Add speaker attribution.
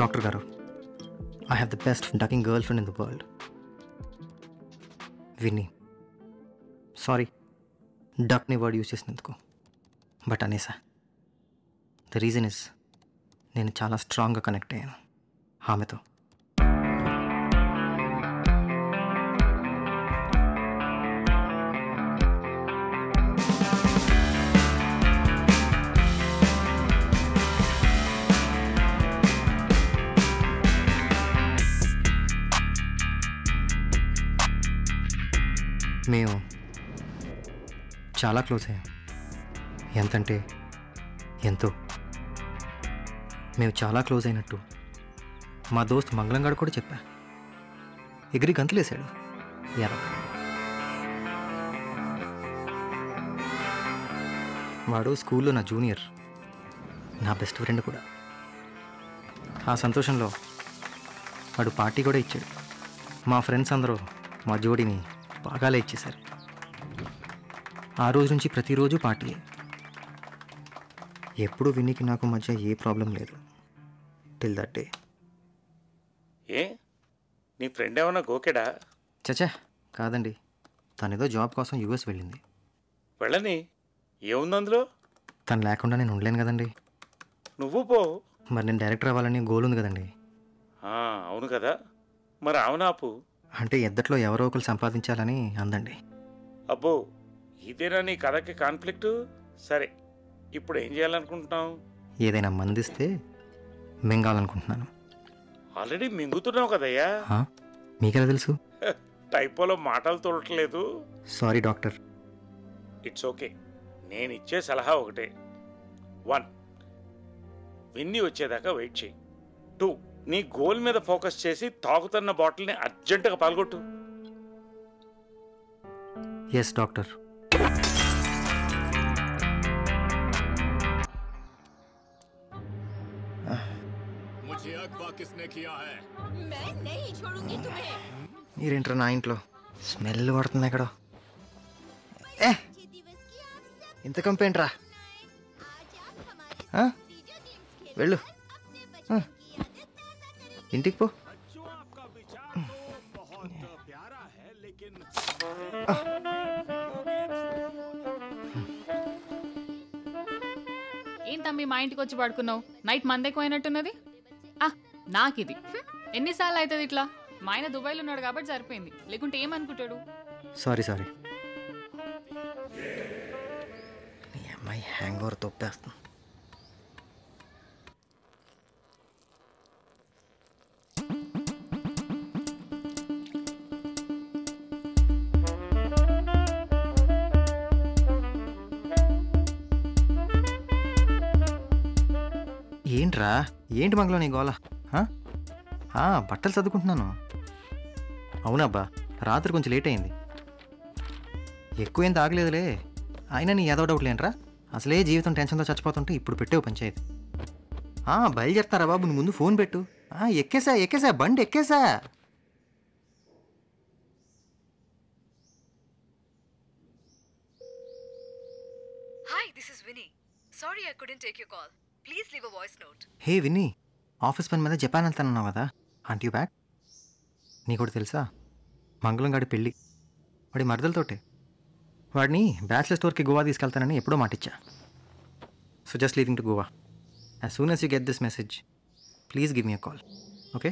Speaker 1: Doctor garu, I have the best ducking girlfriend in the world, Winnie. Sorry డక్ని word use చేసినందుకు, but అనేసా. The reason is నేను చాలా స్ట్రాంగ్గా connect అయ్యాను ఆమెతో. మేము చాలా క్లోజ్ అయ్యాం. ఎంతంటే ఎంతో. మేము చాలా క్లోజ్ అయినట్టు మా దోస్త్ మంగళంగాడు కూడా చెప్పా. ఎగిరి గంతులేశాడు. ఎలా వాడు స్కూల్లో నా జూనియర్, నా బెస్ట్ ఫ్రెండ్ కూడా. ఆ సంతోషంలో వాడు పార్టీ కూడా ఇచ్చాడు. మా ఫ్రెండ్స్ అందరూ మా జోడిని బాగాలే ఇచ్చేశారు. ఆ రోజు నుంచి ప్రతిరోజు పార్టీయే. ఎప్పుడు వినీకి నాకు మధ్య ఏ ప్రాబ్లం లేదు టిల్ దట్ డే.
Speaker 2: ఏ నీ ఫ్రెండ్ ఏమన్నా గోకెడా?
Speaker 1: చచా కాదండి, తనేదో జాబ్ కోసం యూఎస్ వెళ్ళింది.
Speaker 2: వెళ్ళని ఏముంది అందులో?
Speaker 1: తను లేకుండా నేను ఉండలేను కదండి.
Speaker 2: నువ్వు పో.
Speaker 1: మరి నేను డైరెక్టర్ అవ్వాలని గోల్ ఉంది కదండి.
Speaker 2: అవును కదా, మరి అవునాపు.
Speaker 1: అంటే ఎద్దట్లో ఎవరో ఒకరు సంపాదించాలని అందండి.
Speaker 2: అబ్బో, ఇదేనా నీ కథకి కాన్ఫ్లిక్ట్? సరే, ఇప్పుడు ఏం చేయాలనుకుంటున్నావు?
Speaker 1: ఏదైనా మందిస్తే మింగాలనుకుంటున్నాను.
Speaker 2: ఆల్రెడీ మింగుతున్నావు కదయ్యా.
Speaker 1: మీకెలా తెలుసు?
Speaker 2: టైపోలో మాటలు తోడట్లేదు.
Speaker 1: Sorry doctor.
Speaker 2: It's okay. నేను ఇచ్చే సలహా ఒకటే. 1, విన్నీ వచ్చేదాకా వెయిట్ చేయి. 2, నీ గోల్ మీద ఫోకస్ చేసి తాగుతున్న బాటిల్ని అర్జెంటుగా పాల్గొట్టు.
Speaker 1: Yes doctor. మీరేంటారు నా ఇంట్లో? స్మెల్ పడుతుంది ఎక్కడో. ఇంత కంపేంట్రా? వెళ్ళు ఇంటికి పో.
Speaker 3: ఏం తమ్మి మా ఇంటికి వచ్చి పడుకున్నావు? నైట్ మందెక్కువైనట్టున్నది. నాకిది ఎన్నిసార్లు అవుతుంది ఇట్లా? మా ఆయన దుబాయ్లో ఉన్నాడు కాబట్టి సరిపోయింది, లేకుంటే ఏమనుకుంటాడు?
Speaker 1: సారీ నీ అమ్మాయి హ్యాంగ్ ఓవర్ తొప్పేస్తుంది. ఏంట్రా, ఏంటి మంగళం నీ గోల? బట్టలు చదువుకుంటున్నాను. అవునబ్బా, రాత్రి కొంచెం లేట్ అయింది. ఎక్కువేం తాగలేదులే. అయినా నీ ఏదో డౌట్ లేంట్రా? అసలే జీవితం టెన్షన్తో చచ్చిపోతుంటే ఇప్పుడు పెట్టేవు పంచాయతీ. బయలుదేరుతారా బాబు, నువ్వు ముందు ఫోన్ పెట్టు. ఎక్కేసా బండి ఎక్కేసా.
Speaker 4: Hi, this is Winnie. Sorry I couldn't take your call. Please leave a voice note.
Speaker 1: Hey Vinnie, office పని మీద జపాన్ వెళ్తానన్నావు కదా, ఆంటీ యూ బ్యాక్? నీ కూడా తెలుసా, మంగళం గాడి పెళ్ళి వాడి మరదలతోటే. వాడిని బ్యాచిలర్ స్టోర్కి గోవా తీసుకెళ్తానని ఎప్పుడో మాటిచ్చా. So just leaving to Goa. As soon as you get this message, please give me a call, okay?